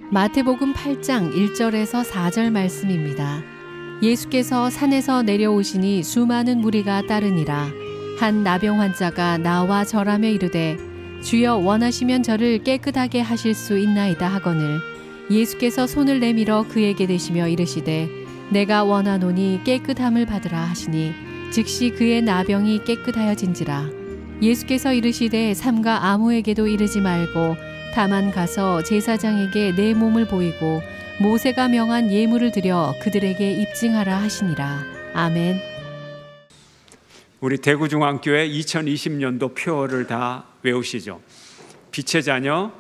마태복음 8장 1절에서 4절 말씀입니다. 예수께서 산에서 내려오시니 수많은 무리가 따르니라. 한 나병 환자가 나와 절하며 이르되 주여 원하시면 저를 깨끗하게 하실 수 있나이다 하거늘 예수께서 손을 내밀어 그에게 대시며 이르시되 내가 원하노니 깨끗함을 받으라 하시니 즉시 그의 나병이 깨끗하여진지라. 예수께서 이르시되 삼가 아무에게도 이르지 말고 다만 가서 제사장에게 내 몸을 보이고 모세가 명한 예물을 드려 그들에게 입증하라 하시니라. 아멘. 우리 대구중앙교회 2020년도 표어를 다 외우시죠? 빛의 자녀,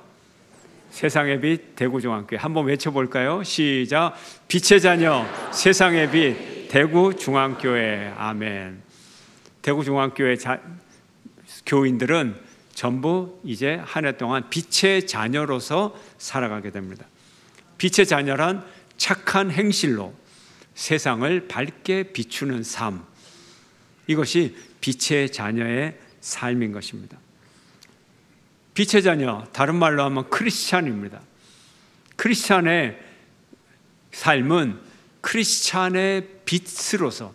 세상의 빛, 대구중앙교회. 한번 외쳐볼까요? 시작. 빛의 자녀, 세상의 빛, 대구중앙교회. 아멘. 대구중앙교회 교인들은 전부 이제 한 해 동안 빛의 자녀로서 살아가게 됩니다. 빛의 자녀란 착한 행실로 세상을 밝게 비추는 삶, 이것이 빛의 자녀의 삶인 것입니다. 빛의 자녀, 다른 말로 하면 크리스찬입니다. 크리스찬의 삶은 크리스찬의 빛으로서,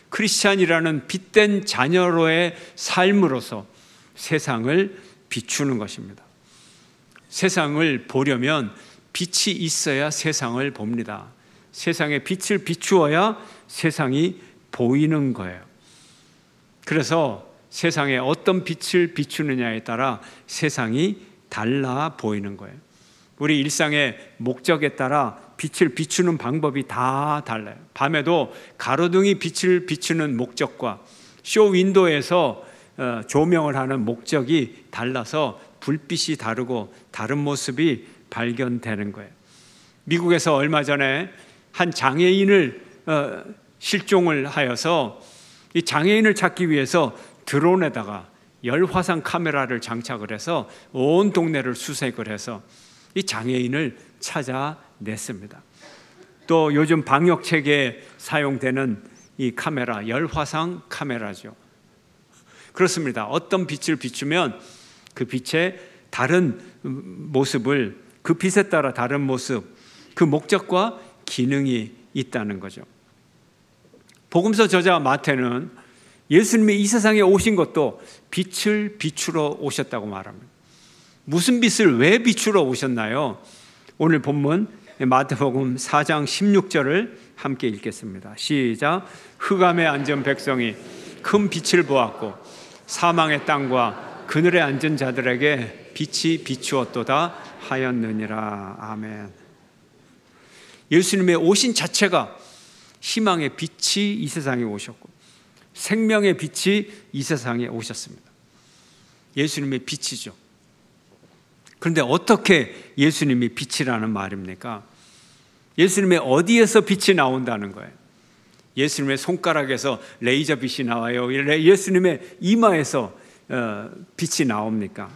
크리스찬이라는 빛된 자녀로의 삶으로서 세상을 비추는 것입니다. 세상을 보려면 빛이 있어야 세상을 봅니다. 세상에 빛을 비추어야 세상이 보이는 거예요. 그래서 세상에 어떤 빛을 비추느냐에 따라 세상이 달라 보이는 거예요. 우리 일상의 목적에 따라 빛을 비추는 방법이 다 달라요. 밤에도 가로등이 빛을 비추는 목적과 쇼 윈도에서 조명을 하는 목적이 달라서 불빛이 다르고 다른 모습이 발견되는 거예요. 미국에서 얼마 전에 한 장애인을 실종을 하여서 이 장애인을 찾기 위해서 드론에다가 열화상 카메라를 장착을 해서 온 동네를 수색을 해서 이 장애인을 찾아냈습니다. 또 요즘 방역 체계에 사용되는 이 카메라, 열화상 카메라죠. 그렇습니다. 어떤 빛을 비추면 그 빛의 다른 모습을, 그 빛에 따라 다른 모습, 그 목적과 기능이 있다는 거죠. 복음서 저자 마태는 예수님이 이 세상에 오신 것도 빛을 비추러 오셨다고 말합니다. 무슨 빛을 왜 비추러 오셨나요? 오늘 본문 마태복음 4장 16절을 함께 읽겠습니다. 시작. 흑암에 앉은 백성이 큰 빛을 보았고 사망의 땅과 그늘에 앉은 자들에게 빛이 비추었도다 하였느니라. 아멘. 예수님의 오신 자체가 희망의 빛이 이 세상에 오셨고 생명의 빛이 이 세상에 오셨습니다. 예수님의 빛이죠. 그런데 어떻게 예수님이 빛이라는 말입니까? 예수님의 어디에서 빛이 나온다는 거예요? 예수님의 손가락에서 레이저 빛이 나와요? 예수님의 이마에서 빛이 나옵니까?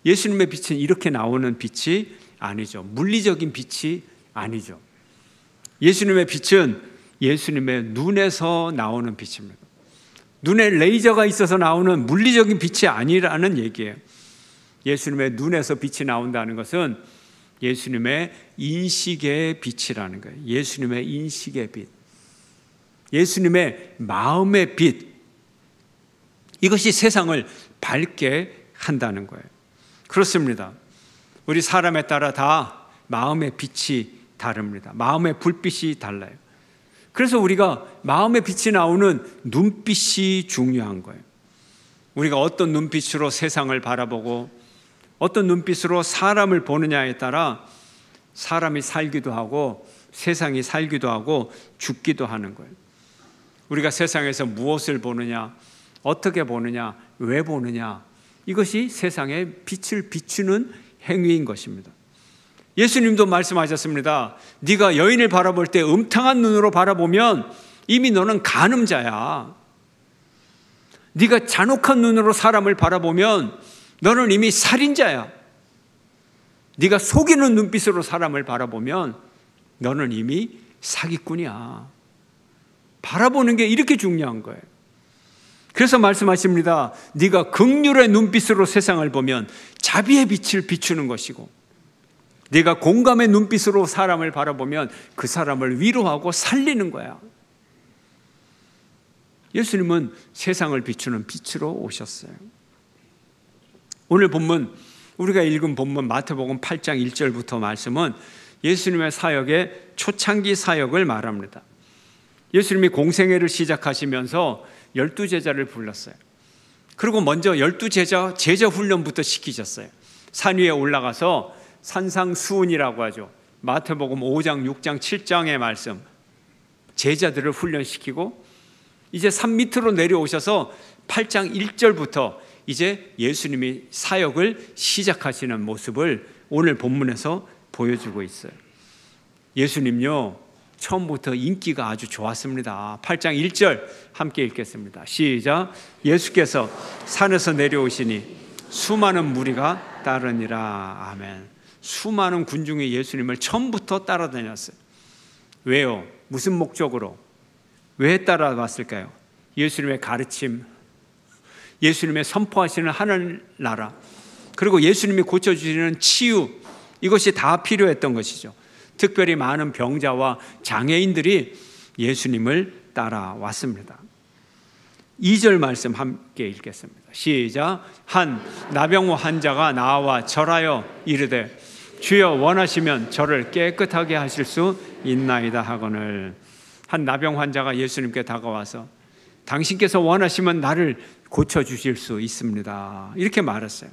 예수님의 빛은 이렇게 나오는 빛이 아니죠. 물리적인 빛이 아니죠. 예수님의 빛은 예수님의 눈에서 나오는 빛입니다. 눈에 레이저가 있어서 나오는 물리적인 빛이 아니라는 얘기예요. 예수님의 눈에서 빛이 나온다는 것은 예수님의 인식의 빛이라는 거예요. 예수님의 인식의 빛, 예수님의 마음의 빛, 이것이 세상을 밝게 한다는 거예요. 그렇습니다. 우리 사람에 따라 다 마음의 빛이 다릅니다. 마음의 불빛이 달라요. 그래서 우리가 마음의 빛이 나오는 눈빛이 중요한 거예요. 우리가 어떤 눈빛으로 세상을 바라보고 어떤 눈빛으로 사람을 보느냐에 따라 사람이 살기도 하고 세상이 살기도 하고 죽기도 하는 거예요. 우리가 세상에서 무엇을 보느냐, 어떻게 보느냐, 왜 보느냐, 이것이 세상에 빛을 비추는 행위인 것입니다. 예수님도 말씀하셨습니다. 네가 여인을 바라볼 때 음탕한 눈으로 바라보면 이미 너는 간음자야. 네가 잔혹한 눈으로 사람을 바라보면 너는 이미 살인자야. 네가 속이는 눈빛으로 사람을 바라보면 너는 이미 사기꾼이야. 바라보는 게 이렇게 중요한 거예요. 그래서 말씀하십니다. 네가 긍휼의 눈빛으로 세상을 보면 자비의 빛을 비추는 것이고 네가 공감의 눈빛으로 사람을 바라보면 그 사람을 위로하고 살리는 거야. 예수님은 세상을 비추는 빛으로 오셨어요. 오늘 본문, 우리가 읽은 본문 마태복음 8장 1절부터 말씀은 예수님의 사역의 초창기 사역을 말합니다. 예수님이 공생애를 시작하시면서 12제자를 불렀어요. 그리고 먼저 12제자 제자 훈련부터 시키셨어요. 산 위에 올라가서 산상수훈이라고 하죠. 마태복음 5장, 6장, 7장의 말씀, 제자들을 훈련시키고 이제 산 밑으로 내려오셔서 8장 1절부터 이제 예수님이 사역을 시작하시는 모습을 오늘 본문에서 보여주고 있어요. 예수님요, 처음부터 인기가 아주 좋았습니다. 8장 1절 함께 읽겠습니다. 시작. 예수께서 산에서 내려오시니 수많은 무리가 따르니라. 아멘. 수많은 군중이 예수님을 처음부터 따라다녔어요. 왜요? 무슨 목적으로? 왜 따라왔을까요? 예수님의 가르침, 예수님의 선포하시는 하늘나라, 그리고 예수님이 고쳐주시는 치유, 이것이 다 필요했던 것이죠. 특별히 많은 병자와 장애인들이 예수님을 따라왔습니다. 2절 말씀 함께 읽겠습니다. 시작. 한 나병 환자가 나와 절하여 이르되 주여 원하시면 저를 깨끗하게 하실 수 있나이다 하거늘. 한 나병 환자가 예수님께 다가와서 당신께서 원하시면 나를 고쳐주실 수 있습니다, 이렇게 말했어요.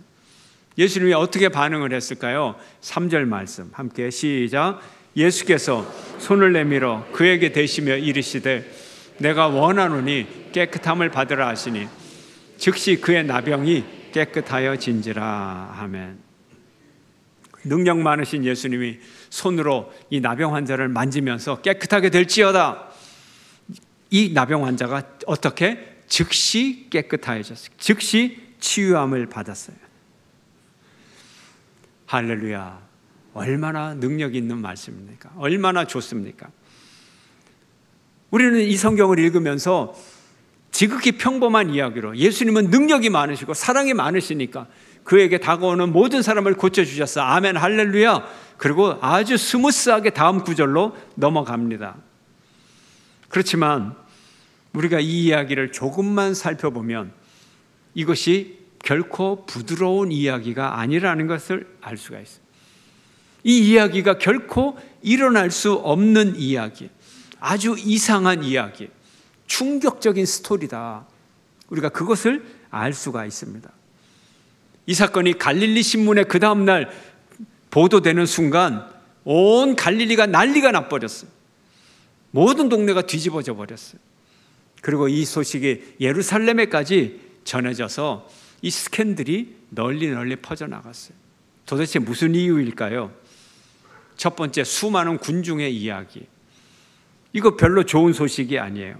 예수님이 어떻게 반응을 했을까요? 3절 말씀 함께 시작. 예수께서 손을 내밀어 그에게 대시며 이르시되 내가 원하노니 깨끗함을 받으라 하시니 즉시 그의 나병이 깨끗하여 진지라. 아멘. 능력 많으신 예수님이 손으로 이 나병 환자를 만지면서 깨끗하게 될지어다. 이 나병 환자가 어떻게? 즉시 깨끗해졌어요. 즉시 치유함을 받았어요. 할렐루야. 얼마나 능력 있는 말씀입니까? 얼마나 좋습니까? 우리는 이 성경을 읽으면서 지극히 평범한 이야기로 예수님은 능력이 많으시고 사랑이 많으시니까 그에게 다가오는 모든 사람을 고쳐주셨어. 아멘, 할렐루야. 그리고 아주 스무스하게 다음 구절로 넘어갑니다. 그렇지만 우리가 이 이야기를 조금만 살펴보면 이것이 결코 부드러운 이야기가 아니라는 것을 알 수가 있어요. 이 이야기가 결코 일어날 수 없는 이야기, 아주 이상한 이야기, 충격적인 스토리다. 우리가 그것을 알 수가 있습니다. 이 사건이 갈릴리 신문에 그 다음날 보도되는 순간 온 갈릴리가 난리가 나버렸어요. 모든 동네가 뒤집어져 버렸어요. 그리고 이 소식이 예루살렘에까지 전해져서 이 스캔들이 널리 퍼져나갔어요. 도대체 무슨 이유일까요? 첫 번째, 수많은 군중의 이야기. 이거 별로 좋은 소식이 아니에요.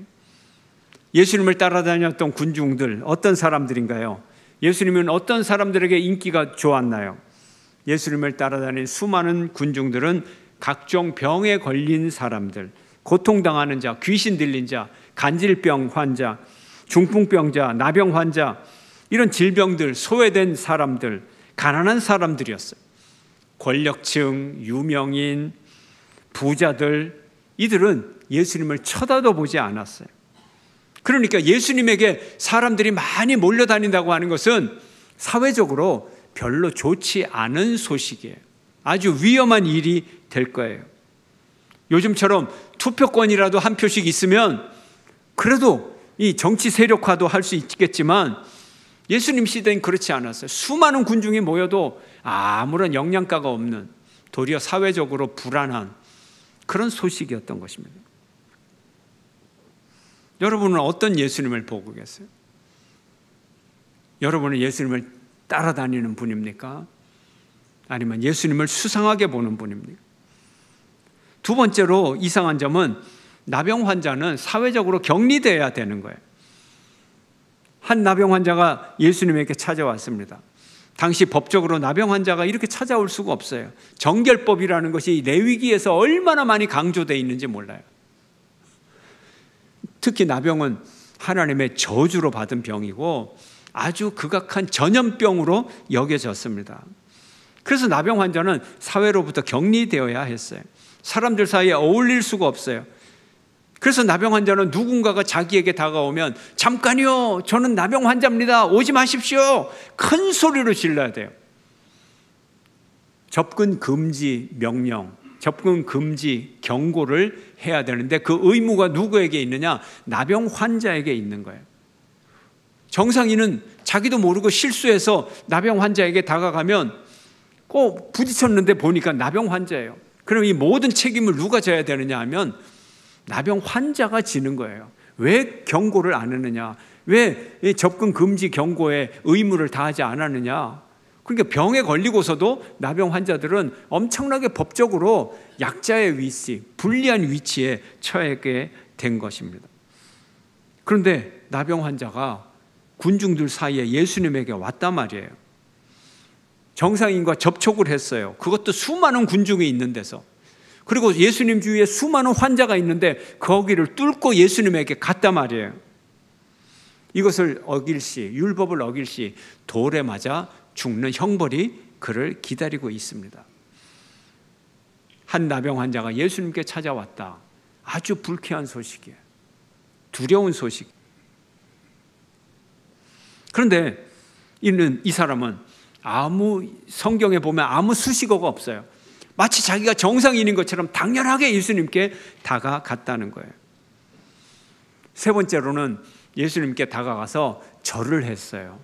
예수님을 따라다녔던 군중들, 어떤 사람들인가요? 예수님은 어떤 사람들에게 인기가 좋았나요? 예수님을 따라다닌 수많은 군중들은 각종 병에 걸린 사람들, 고통당하는 자, 귀신 들린 자, 간질병 환자, 중풍병자, 나병 환자, 이런 질병들, 소외된 사람들, 가난한 사람들이었어요. 권력층, 유명인, 부자들, 이들은 예수님을 쳐다도 보지 않았어요. 그러니까 예수님에게 사람들이 많이 몰려다닌다고 하는 것은 사회적으로 별로 좋지 않은 소식이에요. 아주 위험한 일이 될 거예요. 요즘처럼 투표권이라도 한 표씩 있으면 그래도 이 정치 세력화도 할 수 있겠지만 예수님 시대엔 그렇지 않았어요. 수많은 군중이 모여도 아무런 영양가가 없는, 도리어 사회적으로 불안한 그런 소식이었던 것입니다. 여러분은 어떤 예수님을 보고 계세요? 여러분은 예수님을 따라다니는 분입니까? 아니면 예수님을 수상하게 보는 분입니까? 두 번째로 이상한 점은 나병 환자는 사회적으로 격리되어야 되는 거예요. 한 나병 환자가 예수님에게 찾아왔습니다. 당시 법적으로 나병 환자가 이렇게 찾아올 수가 없어요. 정결법이라는 것이 레위기에서 얼마나 많이 강조되어 있는지 몰라요. 특히 나병은 하나님의 저주로 받은 병이고 아주 극악한 전염병으로 여겨졌습니다. 그래서 나병 환자는 사회로부터 격리되어야 했어요. 사람들 사이에 어울릴 수가 없어요. 그래서 나병 환자는 누군가가 자기에게 다가오면 잠깐요, 저는 나병 환자입니다, 오지 마십시오, 큰 소리로 질러야 돼요. 접근 금지 명령, 접근 금지 경고를 해야 되는데 그 의무가 누구에게 있느냐? 나병 환자에게 있는 거예요. 정상인은 자기도 모르고 실수해서 나병 환자에게 다가가면 꼭 부딪혔는데 보니까 나병 환자예요. 그럼 이 모든 책임을 누가 져야 되느냐 하면 나병 환자가 지는 거예요. 왜 경고를 안 했느냐? 왜 접근 금지 경고에 의무를 다하지 않았느냐? 그러니까 병에 걸리고서도 나병 환자들은 엄청나게 법적으로 약자의 위치, 불리한 위치에 처하게 된 것입니다. 그런데 나병 환자가 군중들 사이에 예수님에게 왔단 말이에요. 정상인과 접촉을 했어요. 그것도 수많은 군중이 있는 데서. 그리고 예수님 주위에 수많은 환자가 있는데 거기를 뚫고 예수님에게 갔단 말이에요. 이것을 어길 시, 율법을 어길 시 돌에 맞아 죽는 형벌이 그를 기다리고 있습니다. 한 나병 환자가 예수님께 찾아왔다. 아주 불쾌한 소식이에요. 두려운 소식. 그런데 이 사람은 성경에 보면 아무 수식어가 없어요. 마치 자기가 정상인인 것처럼 당연하게 예수님께 다가갔다는 거예요. 세 번째로는 예수님께 다가가서 절을 했어요.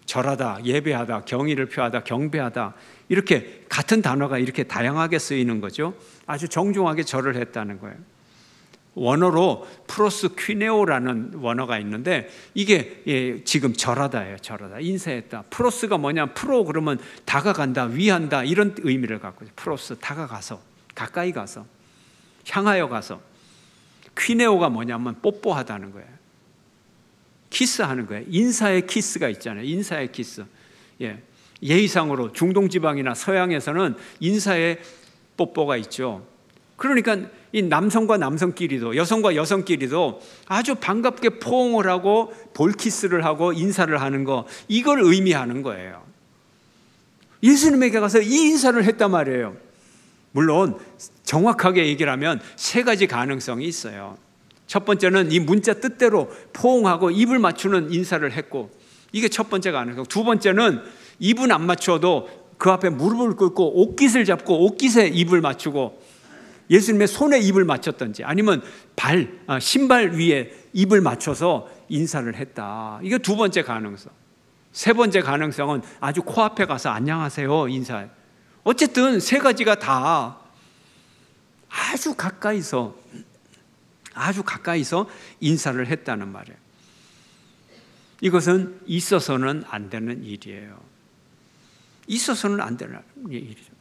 절하다, 예배하다, 경의를 표하다, 경배하다, 이렇게 같은 단어가 이렇게 다양하게 쓰이는 거죠. 아주 정중하게 절을 했다는 거예요. 원어로 프로스퀴네오라는 원어가 있는데 이게 지금 절하다예요. 절하다, 인사했다. 프로스가 뭐냐? 프로 그러면 다가간다, 위한다, 이런 의미를 갖고 있어요. 프로스, 다가가서, 가까이 가서, 향하여 가서. 퀴네오가 뭐냐면 뽀뽀하다는 거예요. 키스하는 거예요. 인사의 키스가 있잖아요. 인사의 키스. 예의상으로 중동지방이나 서양에서는 인사의 뽀뽀가 있죠. 그러니까 이 남성과 남성끼리도, 여성과 여성끼리도 아주 반갑게 포옹을 하고 볼키스를 하고 인사를 하는 거, 이걸 의미하는 거예요. 예수님에게 가서 이 인사를 했단 말이에요. 물론 정확하게 얘기를 하면 세 가지 가능성이 있어요. 첫 번째는 이 문자 뜻대로 포옹하고 입을 맞추는 인사를 했고, 이게 첫 번째 가능성. 두 번째는 입은 안 맞춰도 그 앞에 무릎을 꿇고 옷깃을 잡고 옷깃에 입을 맞추고 예수님의 손에 입을 맞췄던지, 아니면 신발 위에 입을 맞춰서 인사를 했다. 이게 두 번째 가능성. 세 번째 가능성은 아주 코앞에 가서 안녕하세요 인사해. 어쨌든 세 가지가 다 아주 가까이서 인사를 했다는 말이에요. 이것은 있어서는 안 되는 일이에요. 있어서는 안 되는 일이죠.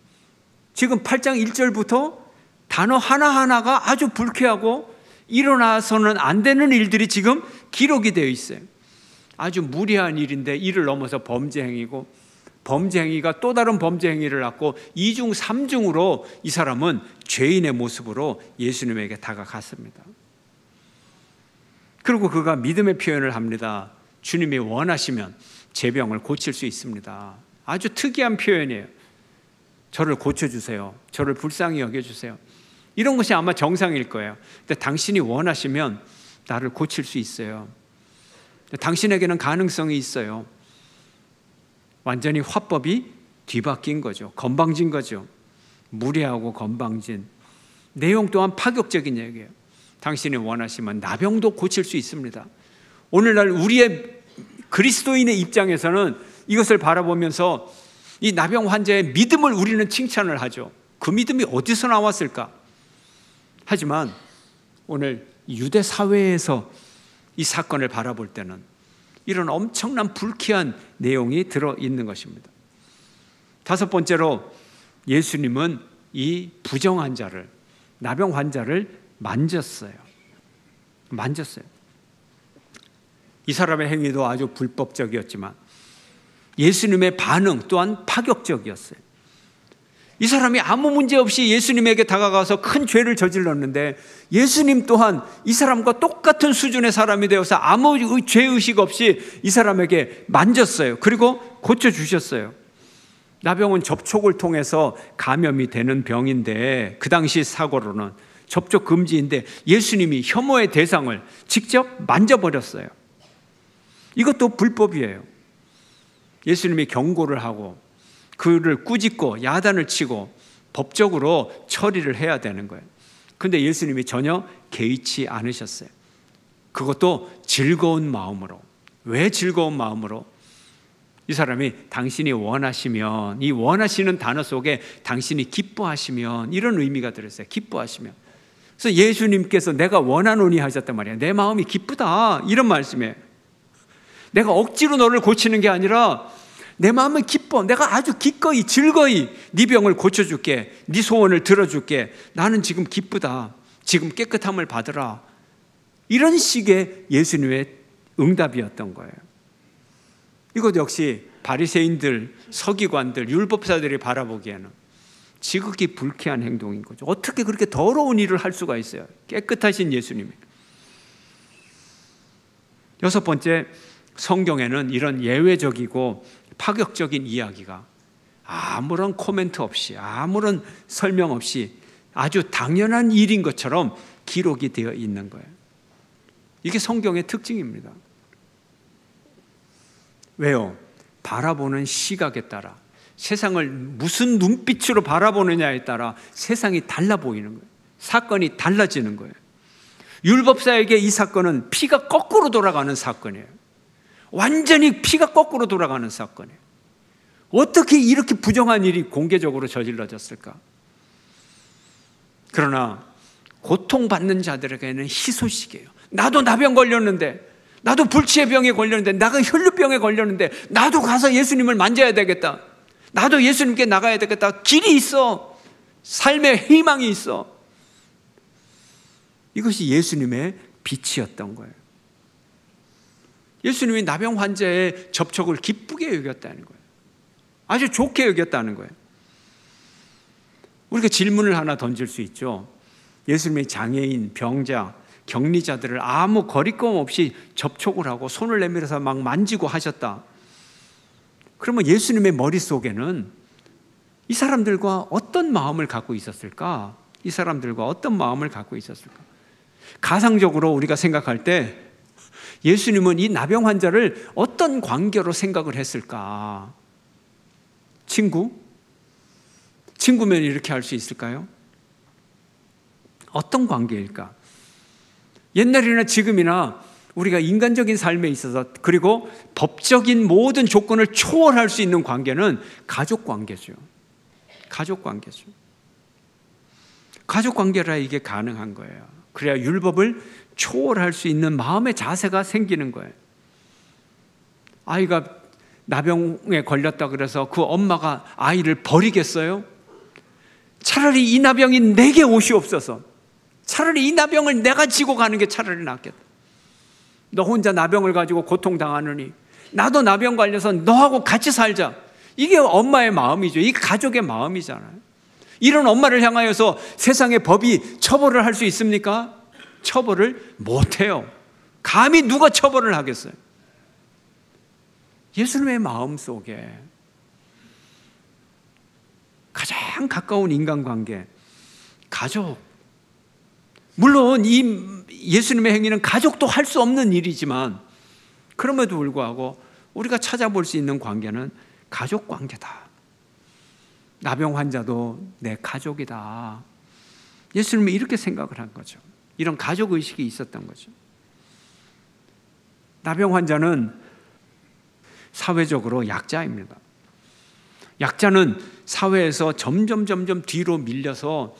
지금 8장 1절부터 단어 하나하나가 아주 불쾌하고 일어나서는 안 되는 일들이 지금 기록이 되어 있어요. 아주 무리한 일인데 이를 넘어서 범죄 행위고, 범죄 행위가 또 다른 범죄 행위를 낳고 2중 3중으로 이 사람은 죄인의 모습으로 예수님에게 다가갔습니다. 그리고 그가 믿음의 표현을 합니다. 주님이 원하시면 제 병을 고칠 수 있습니다. 아주 특이한 표현이에요. 저를 고쳐주세요. 저를 불쌍히 여겨주세요. 이런 것이 아마 정상일 거예요. 근데 당신이 원하시면 나를 고칠 수 있어요. 당신에게는 가능성이 있어요. 완전히 화법이 뒤바뀐 거죠. 건방진 거죠. 무례하고 건방진. 내용 또한 파격적인 얘기예요. 당신이 원하시면 나병도 고칠 수 있습니다. 오늘날 우리의 그리스도인의 입장에서는 이것을 바라보면서 이 나병 환자의 믿음을 우리는 칭찬을 하죠. 그 믿음이 어디서 나왔을까? 하지만 오늘 유대 사회에서 이 사건을 바라볼 때는 이런 엄청난 불쾌한 내용이 들어있는 것입니다. 다섯 번째로 예수님은 이 부정 환자를, 나병 환자를 만졌어요. 이 사람의 행위도 아주 불법적이었지만 예수님의 반응 또한 파격적이었어요. 이 사람이 아무 문제 없이 예수님에게 다가가서 큰 죄를 저질렀는데 예수님 또한 이 사람과 똑같은 수준의 사람이 되어서 아무 죄의식 없이 이 사람에게 만졌어요. 그리고 고쳐주셨어요. 나병은 접촉을 통해서 감염이 되는 병인데 그 당시 사고로는 접촉 금지인데 예수님이 혐오의 대상을 직접 만져버렸어요. 이것도 불법이에요. 예수님이 경고를 하고 그를 꾸짖고 야단을 치고 법적으로 처리를 해야 되는 거예요. 그런데 예수님이 전혀 개의치 않으셨어요. 그것도 즐거운 마음으로. 왜 즐거운 마음으로? 이 사람이 당신이 원하시면, 이 원하시는 단어 속에 당신이 기뻐하시면, 이런 의미가 들었어요. 기뻐하시면. 그래서 예수님께서 내가 원하노니 하셨단 말이에요. 내 마음이 기쁘다, 이런 말씀이에요. 내가 억지로 너를 고치는 게 아니라 내 마음은 기뻐. 내가 아주 기꺼이 즐거이 네 병을 고쳐줄게. 네 소원을 들어줄게. 나는 지금 기쁘다. 지금 깨끗함을 받으라. 이런 식의 예수님의 응답이었던 거예요. 이것 역시 바리새인들, 서기관들, 율법사들이 바라보기에는 지극히 불쾌한 행동인 거죠. 어떻게 그렇게 더러운 일을 할 수가 있어요? 깨끗하신 예수님이. 여섯 번째, 성경에는 이런 예외적이고 파격적인 이야기가 아무런 코멘트 없이, 아무런 설명 없이 아주 당연한 일인 것처럼 기록이 되어 있는 거예요. 이게 성경의 특징입니다. 왜요? 바라보는 시각에 따라, 세상을 무슨 눈빛으로 바라보느냐에 따라 세상이 달라 보이는 거예요. 사건이 달라지는 거예요. 율법사에게 이 사건은 피가 거꾸로 돌아가는 사건이에요. 완전히 피가 거꾸로 돌아가는 사건이에요. 어떻게 이렇게 부정한 일이 공개적으로 저질러졌을까? 그러나 고통받는 자들에게는 희소식이에요. 나도 나병 걸렸는데, 나도 불치의 병에 걸렸는데, 나가 혈류병에 걸렸는데 나도 가서 예수님을 만져야 되겠다. 나도 예수님께 나가야 되겠다. 길이 있어. 삶의 희망이 있어. 이것이 예수님의 빛이었던 거예요. 예수님이 나병 환자의 접촉을 기쁘게 여겼다는 거예요. 아주 좋게 여겼다는 거예요. 우리가 질문을 하나 던질 수 있죠. 예수님이 장애인, 병자, 격리자들을 아무 거리낌 없이 접촉을 하고 손을 내밀어서 막 만지고 하셨다. 그러면 예수님의 머릿속에는 이 사람들과 어떤 마음을 갖고 있었을까? 이 사람들과 어떤 마음을 갖고 있었을까? 가상적으로 우리가 생각할 때 예수님은 이 나병 환자를 어떤 관계로 생각을 했을까? 친구면 이렇게 할 수 있을까요? 어떤 관계일까? 옛날이나 지금이나 우리가 인간적인 삶에 있어서, 그리고 법적인 모든 조건을 초월할 수 있는 관계는 가족 관계죠. 가족 관계죠. 가족 관계라 이게 가능한 거예요. 그래야 율법을 초월할 수 있는 마음의 자세가 생기는 거예요. 아이가 나병에 걸렸다 그래서 그 엄마가 아이를 버리겠어요? 차라리 이 나병이 내게 오시옵소서. 차라리 이 나병을 내가 지고 가는 게 차라리 낫겠다. 너 혼자 나병을 가지고 고통당하느니 나도 나병 걸려서 너하고 같이 살자. 이게 엄마의 마음이죠. 이게 가족의 마음이잖아요. 이런 엄마를 향하여서 세상의 법이 처벌을 할 수 있습니까? 처벌을 못해요. 감히 누가 처벌을 하겠어요? 예수님의 마음 속에 가장 가까운 인간관계, 가족. 물론 이 예수님의 행위는 가족도 할 수 없는 일이지만 그럼에도 불구하고 우리가 찾아볼 수 있는 관계는 가족 관계다. 나병 환자도 내 가족이다. 예수님은 이렇게 생각을 한 거죠. 이런 가족 의식이 있었던 거죠. 나병 환자는 사회적으로 약자입니다. 약자는 사회에서 점점 뒤로 밀려서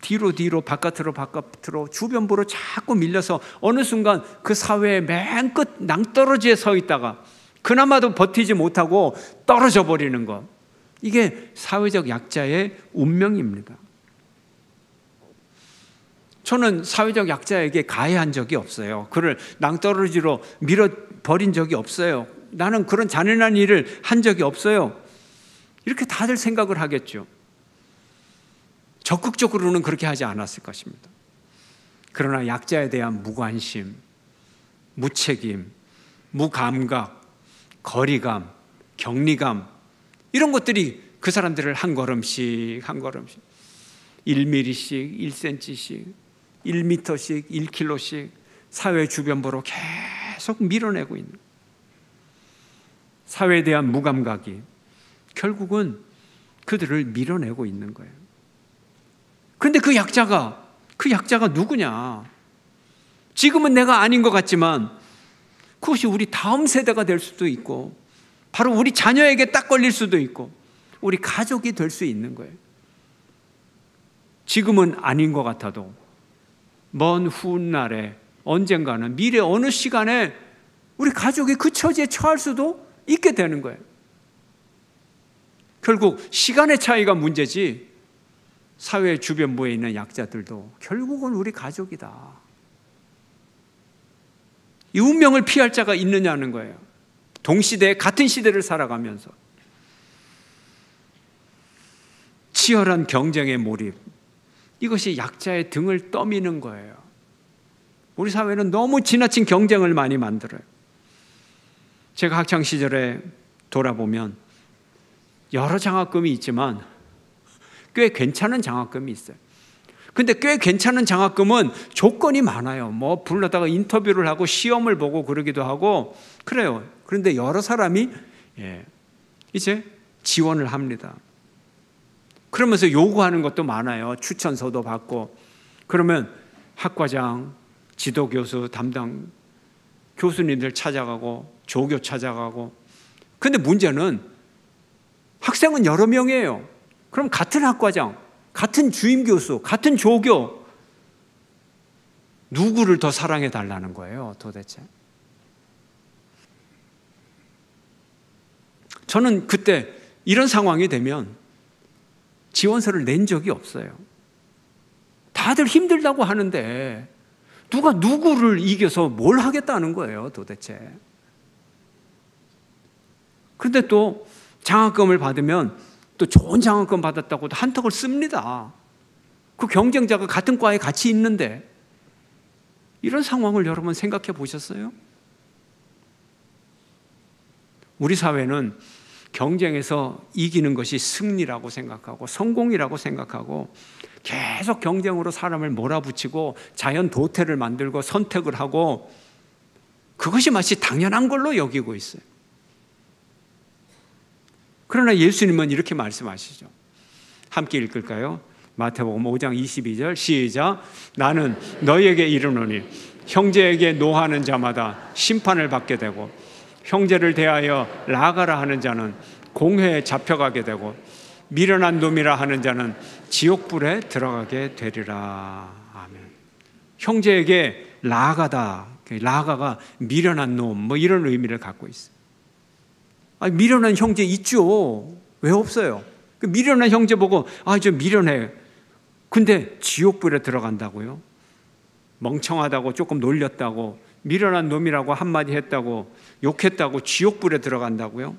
뒤로 바깥으로 주변부로 자꾸 밀려서 어느 순간 그 사회의 맨 끝 낭떠러지에 서 있다가 그나마도 버티지 못하고 떨어져 버리는 것. 이게 사회적 약자의 운명입니다. 저는 사회적 약자에게 가해한 적이 없어요. 그를 낭떠러지로 밀어버린 적이 없어요. 나는 그런 잔인한 일을 한 적이 없어요. 이렇게 다들 생각을 하겠죠. 적극적으로는 그렇게 하지 않았을 것입니다. 그러나 약자에 대한 무관심, 무책임, 무감각, 거리감, 격리감, 이런 것들이 그 사람들을 한 걸음씩 1mm씩 1cm씩 1m씩 1kg씩 사회 주변부로 계속 밀어내고 있는, 사회에 대한 무감각이 결국은 그들을 밀어내고 있는 거예요. 그런데 그 약자가 누구냐? 지금은 내가 아닌 것 같지만 그것이 우리 다음 세대가 될 수도 있고, 바로 우리 자녀에게 딱 걸릴 수도 있고, 우리 가족이 될 수 있는 거예요. 지금은 아닌 것 같아도 먼 훗날에 언젠가는, 미래 어느 시간에 우리 가족이 그 처지에 처할 수도 있게 되는 거예요. 결국 시간의 차이가 문제지, 사회 주변부에 있는 약자들도 결국은 우리 가족이다. 이 운명을 피할 자가 있느냐는 거예요. 동시대에 같은 시대를 살아가면서 치열한 경쟁에 몰입, 이것이 약자의 등을 떠미는 거예요. 우리 사회는 너무 지나친 경쟁을 많이 만들어요. 제가 학창시절에 돌아보면 여러 장학금이 있지만 꽤 괜찮은 장학금이 있어요. 근데 꽤 괜찮은 장학금은 조건이 많아요. 뭐 불러다가 인터뷰를 하고 시험을 보고 그러기도 하고 그래요. 그런데 여러 사람이 이제 지원을 합니다. 그러면서 요구하는 것도 많아요. 추천서도 받고. 그러면 학과장, 지도교수 담당 교수님들 찾아가고 조교 찾아가고. 근데 문제는 학생은 여러 명이에요. 그럼 같은 학과장, 같은 주임교수, 같은 조교, 누구를 더 사랑해 달라는 거예요, 도대체? 저는 그때 이런 상황이 되면 지원서를 낸 적이 없어요. 다들 힘들다고 하는데 누가 누구를 이겨서 뭘 하겠다는 거예요, 도대체. 그런데 또 장학금을 받으면 또 좋은 장학금 받았다고 한턱을 씁니다. 그 경쟁자가 같은 과에 같이 있는데. 이런 상황을 여러분 생각해 보셨어요? 우리 사회는 경쟁에서 이기는 것이 승리라고 생각하고 성공이라고 생각하고 계속 경쟁으로 사람을 몰아붙이고 자연 도태를 만들고 선택을 하고, 그것이 마치 당연한 걸로 여기고 있어요. 그러나 예수님은 이렇게 말씀하시죠. 함께 읽을까요? 마태복음 5장 22절 시작. 나는 너희에게 이르노니 형제에게 노하는 자마다 심판을 받게 되고 형제를 대하여 나아가라 하는 자는 공회에 잡혀가게 되고 미련한 놈이라 하는 자는 지옥불에 들어가게 되리라. 아멘. 형제에게 나아가다, 나아가가 미련한 놈, 뭐 이런 의미를 갖고 있어요. 아니, 미련한 형제 있죠. 왜 없어요? 그 미련한 형제 보고 저 미련해. 근데 지옥불에 들어간다고요? 멍청하다고 조금 놀렸다고, 미련한 놈이라고 한마디 했다고, 욕했다고 지옥불에 들어간다고요?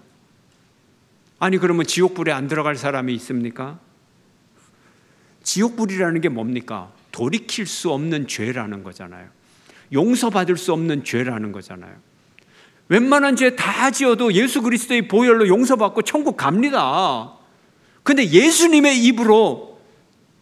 아니, 그러면 지옥불에 안 들어갈 사람이 있습니까? 지옥불이라는 게 뭡니까? 돌이킬 수 없는 죄라는 거잖아요. 용서받을 수 없는 죄라는 거잖아요. 웬만한 죄 다 지어도 예수 그리스도의 보혈로 용서받고 천국 갑니다. 근데 예수님의 입으로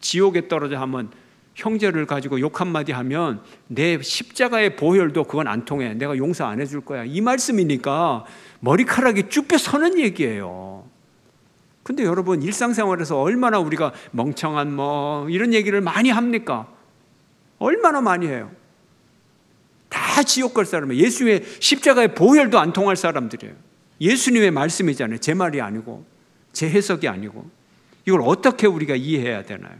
지옥에 떨어져 하면, 형제를 가지고 욕 한마디 하면 내 십자가의 보혈도 그건 안 통해, 내가 용서 안 해줄 거야, 이 말씀이니까 머리카락이 쭉 펴서는 얘기예요. 근데 여러분, 일상생활에서 얼마나 우리가 멍청한 뭐 이런 얘기를 많이 합니까? 얼마나 많이 해요. 다 지옥 갈 사람이에요. 예수의 십자가의 보혈도 안 통할 사람들이에요. 예수님의 말씀이잖아요. 제 말이 아니고 제 해석이 아니고. 이걸 어떻게 우리가 이해해야 되나요?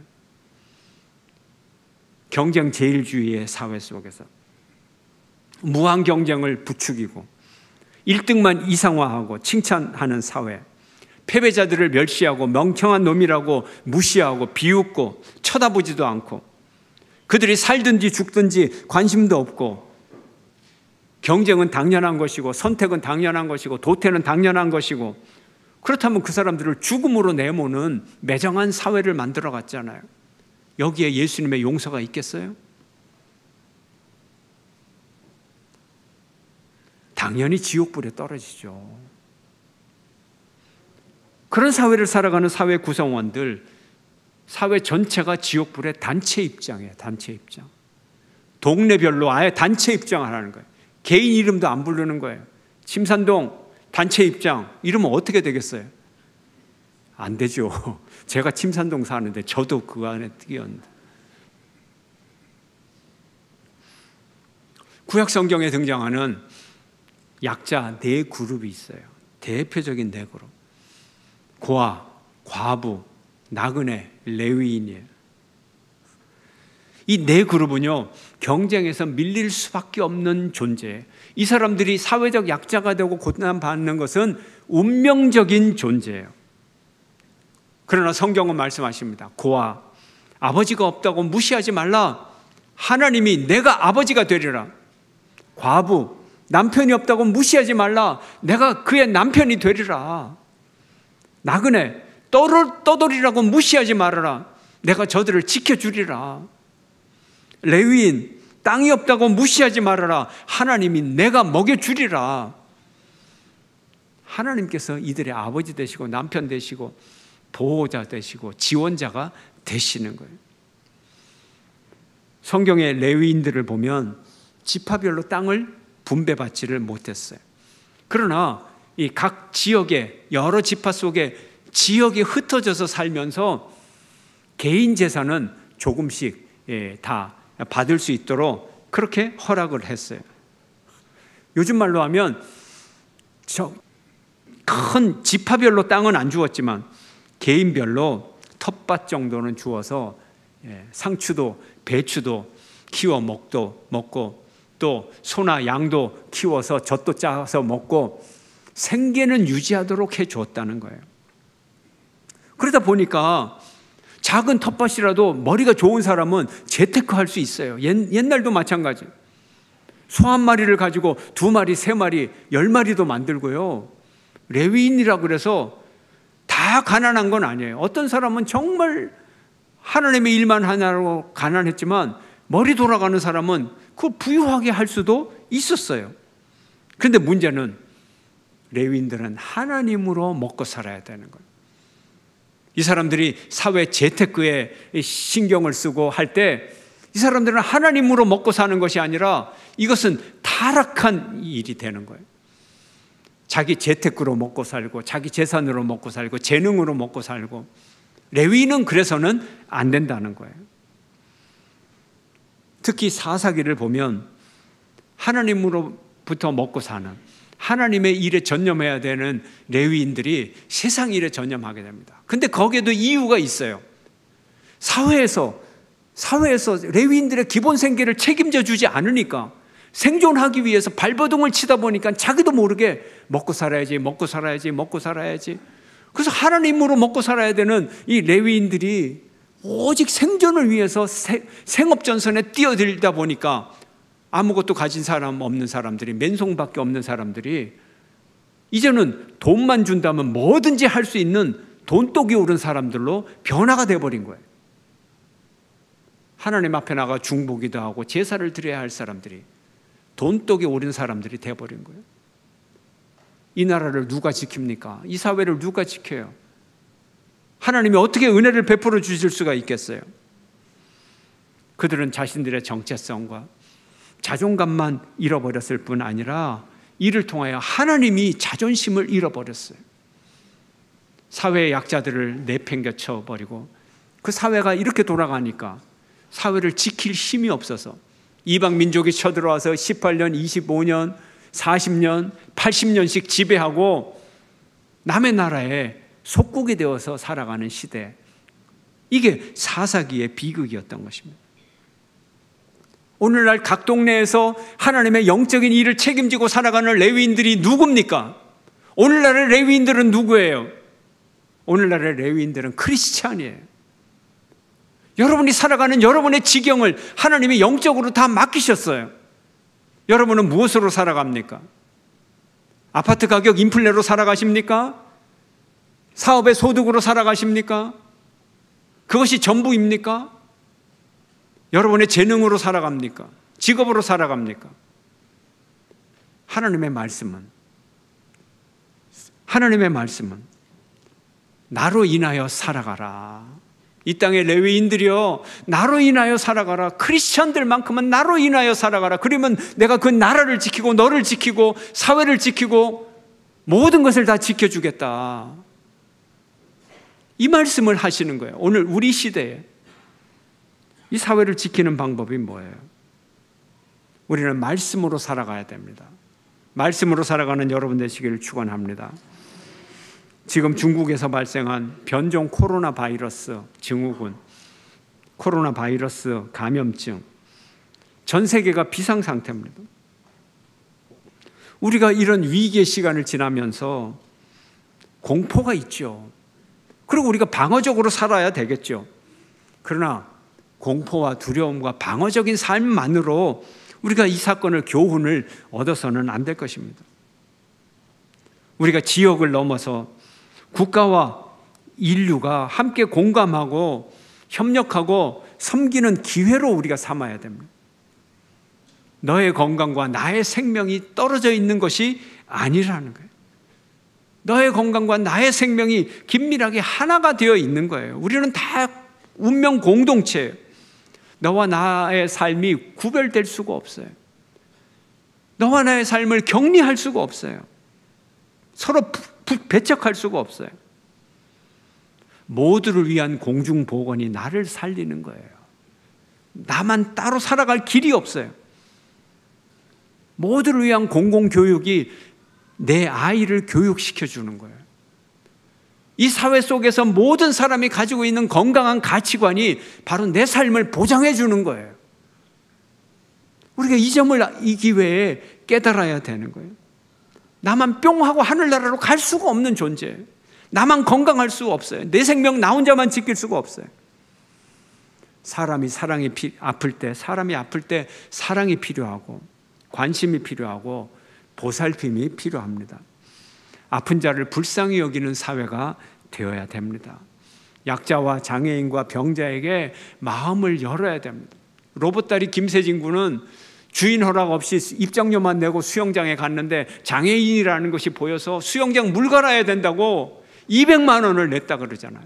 경쟁 제일주의의 사회 속에서 무한 경쟁을 부추기고 1등만 이상화하고 칭찬하는 사회, 패배자들을 멸시하고 멍청한 놈이라고 무시하고 비웃고 쳐다보지도 않고, 그들이 살든지 죽든지 관심도 없고, 경쟁은 당연한 것이고 선택은 당연한 것이고 도태는 당연한 것이고, 그렇다면 그 사람들을 죽음으로 내모는 매정한 사회를 만들어 갔잖아요. 여기에 예수님의 용서가 있겠어요? 당연히 지옥불에 떨어지죠. 그런 사회를 살아가는 사회 구성원들, 사회 전체가 지옥불의 단체 입장이에요. 단체 입장. 동네별로 아예 단체 입장을 하는 거예요. 개인 이름도 안 부르는 거예요. 침산동 단체 입장 이러면 어떻게 되겠어요? 안 되죠. 제가 침산동 사는데 저도 그 안에 끼었는데. 구약 성경에 등장하는 약자 네 그룹이 있어요. 대표적인 네 그룹. 고아, 과부, 나그네, 레위인이에요. 이 네 그룹은요, 경쟁에서 밀릴 수밖에 없는 존재예요. 이 사람들이 사회적 약자가 되고 고난받는 것은 운명적인 존재예요. 그러나 성경은 말씀하십니다. 고아, 아버지가 없다고 무시하지 말라. 하나님이 내가 아버지가 되리라. 과부, 남편이 없다고 무시하지 말라. 내가 그의 남편이 되리라. 나그네, 떠돌이라고 무시하지 말아라. 내가 저들을 지켜주리라. 레위인, 땅이 없다고 무시하지 말아라. 하나님이 내가 먹여주리라. 하나님께서 이들의 아버지 되시고 남편 되시고 보호자 되시고 지원자가 되시는 거예요. 성경의 레위인들을 보면 지파별로 땅을 분배받지를 못했어요. 그러나 이 각 지역의 여러 지파 속에 지역이 흩어져서 살면서 개인 재산은 조금씩 다 받을 수 있도록 그렇게 허락을 했어요. 요즘 말로 하면 큰 지파별로 땅은 안 주었지만 개인별로 텃밭 정도는 주어서 상추도 배추도 키워 먹고 또 소나 양도 키워서 젖도 짜서 먹고 생계는 유지하도록 해주었다는 거예요. 그러다 보니까 작은 텃밭이라도 머리가 좋은 사람은 재테크할 수 있어요. 옛날도 마찬가지. 소 한 마리를 가지고 2마리, 3마리, 10마리도 만들고요. 레위인이라고 그래서 다 가난한 건 아니에요. 어떤 사람은 정말 하나님의 일만 하나로 가난했지만 머리 돌아가는 사람은 그걸 부유하게 할 수도 있었어요. 그런데 문제는 레위인들은 하나님으로 먹고 살아야 되는 거예요. 이 사람들이 사회 재테크에 신경을 쓰고 할 때 이 사람들은 하나님으로 먹고 사는 것이 아니라 이것은 타락한 일이 되는 거예요. 자기 재테크로 먹고 살고 자기 재산으로 먹고 살고 재능으로 먹고 살고. 레위인은 그래서는 안 된다는 거예요. 특히 사사기를 보면 하나님으로부터 먹고 사는, 하나님의 일에 전념해야 되는 레위인들이 세상 일에 전념하게 됩니다. 근데 거기에도 이유가 있어요. 사회에서 레위인들의 기본 생계를 책임져 주지 않으니까, 생존하기 위해서 발버둥을 치다 보니까 자기도 모르게 먹고 살아야지. 그래서 하나님으로 먹고 살아야 되는 이 레위인들이 오직 생존을 위해서 생업전선에 뛰어들다 보니까 아무것도 가진 사람 없는 사람들이, 맨송밖에 없는 사람들이 이제는 돈만 준다면 뭐든지 할 수 있는 돈독이 오른 사람들로 변화가 돼버린 거예요. 하나님 앞에 나가 중보기도 하고 제사를 드려야 할 사람들이 돈독이 오른 사람들이 돼버린 거예요. 이 나라를 누가 지킵니까? 이 사회를 누가 지켜요? 하나님이 어떻게 은혜를 베풀어 주실 수가 있겠어요? 그들은 자신들의 정체성과 자존감만 잃어버렸을 뿐 아니라 이를 통하여 하나님이 자존심을 잃어버렸어요. 사회의 약자들을 내팽개쳐 버리고 그 사회가 이렇게 돌아가니까 사회를 지킬 힘이 없어서 이방 민족이 쳐들어와서 18년, 25년, 40년, 80년씩 지배하고 남의 나라에 속국이 되어서 살아가는 시대, 이게 사사기의 비극이었던 것입니다. 오늘날 각 동네에서 하나님의 영적인 일을 책임지고 살아가는 레위인들이 누굽니까? 오늘날의 레위인들은 누구예요? 오늘날의 레위인들은 크리스찬이에요. 여러분이 살아가는 여러분의 지경을 하나님이 영적으로 다 맡기셨어요. 여러분은 무엇으로 살아갑니까? 아파트 가격 인플레로 살아가십니까? 사업의 소득으로 살아가십니까? 그것이 전부입니까? 여러분의 재능으로 살아갑니까? 직업으로 살아갑니까? 하나님의 말씀은 나로 인하여 살아가라. 이 땅의 레위인들이여 나로 인하여 살아가라. 크리스천들만큼은 나로 인하여 살아가라. 그러면 내가 그 나라를 지키고 너를 지키고 사회를 지키고 모든 것을 다 지켜주겠다. 이 말씀을 하시는 거예요. 오늘 우리 시대에 이 사회를 지키는 방법이 뭐예요? 우리는 말씀으로 살아가야 됩니다. 말씀으로 살아가는 여러분 되시기를 축원합니다. 지금 중국에서 발생한 변종 코로나 바이러스 증후군, 코로나 바이러스 감염증, 전 세계가 비상 상태입니다. 우리가 이런 위기의 시간을 지나면서 공포가 있죠. 그리고 우리가 방어적으로 살아야 되겠죠. 그러나 공포와 두려움과 방어적인 삶만으로 우리가 이 사건을 교훈을 얻어서는 안 될 것입니다. 우리가 지역을 넘어서 국가와 인류가 함께 공감하고 협력하고 섬기는 기회로 우리가 삼아야 됩니다. 너의 건강과 나의 생명이 떨어져 있는 것이 아니라는 거예요. 너의 건강과 나의 생명이 긴밀하게 하나가 되어 있는 거예요. 우리는 다 운명 공동체예요. 너와 나의 삶이 구별될 수가 없어요. 너와 나의 삶을 격리할 수가 없어요. 서로 배척할 수가 없어요. 모두를 위한 공중보건이 나를 살리는 거예요. 나만 따로 살아갈 길이 없어요. 모두를 위한 공공교육이 내 아이를 교육시켜주는 거예요. 이 사회 속에서 모든 사람이 가지고 있는 건강한 가치관이 바로 내 삶을 보장해 주는 거예요. 우리가 이 점을 이 기회에 깨달아야 되는 거예요. 나만 뿅 하고 하늘나라로 갈 수가 없는 존재예요. 나만 건강할 수가 없어요. 내 생명 나 혼자만 지킬 수가 없어요. 사람이 아플 때 사랑이 필요하고 관심이 필요하고 보살핌이 필요합니다. 아픈 자를 불쌍히 여기는 사회가 되어야 됩니다. 약자와 장애인과 병자에게 마음을 열어야 됩니다. 로봇다리 김세진 군은 주인 허락 없이 입장료만 내고 수영장에 갔는데 장애인이라는 것이 보여서 수영장 물 갈아야 된다고 200만 원을 냈다 그러잖아요.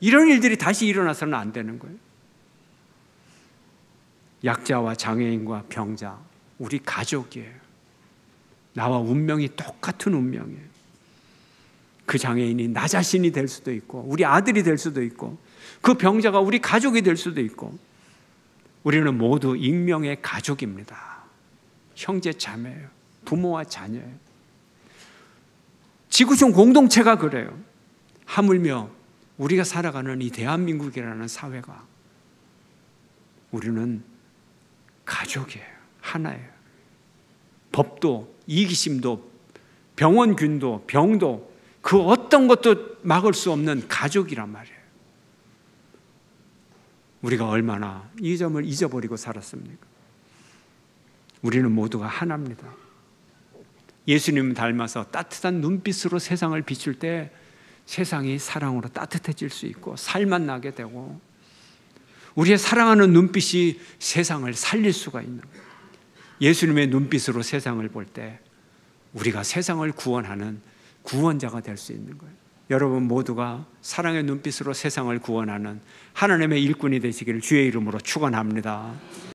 이런 일들이 다시 일어나서는 안 되는 거예요. 약자와 장애인과 병자, 우리 가족이에요. 나와 운명이 똑같은 운명이에요. 그 장애인이 나 자신이 될 수도 있고 우리 아들이 될 수도 있고 그 병자가 우리 가족이 될 수도 있고 우리는 모두 익명의 가족입니다. 형제 자매예요. 부모와 자녀예요. 지구촌 공동체가 그래요. 하물며 우리가 살아가는 이 대한민국이라는 사회가 우리는 가족이에요. 하나예요. 법도 이기심도 병원균도 병도 그 어떤 것도 막을 수 없는 가족이란 말이에요. 우리가 얼마나 이 점을 잊어버리고 살았습니까? 우리는 모두가 하나입니다. 예수님을 닮아서 따뜻한 눈빛으로 세상을 비출 때 세상이 사랑으로 따뜻해질 수 있고 살만 나게 되고 우리의 사랑하는 눈빛이 세상을 살릴 수가 있는 거예요. 예수님의 눈빛으로 세상을 볼 때 우리가 세상을 구원하는 구원자가 될 수 있는 거예요. 여러분 모두가 사랑의 눈빛으로 세상을 구원하는 하나님의 일꾼이 되시기를 주의 이름으로 축원합니다.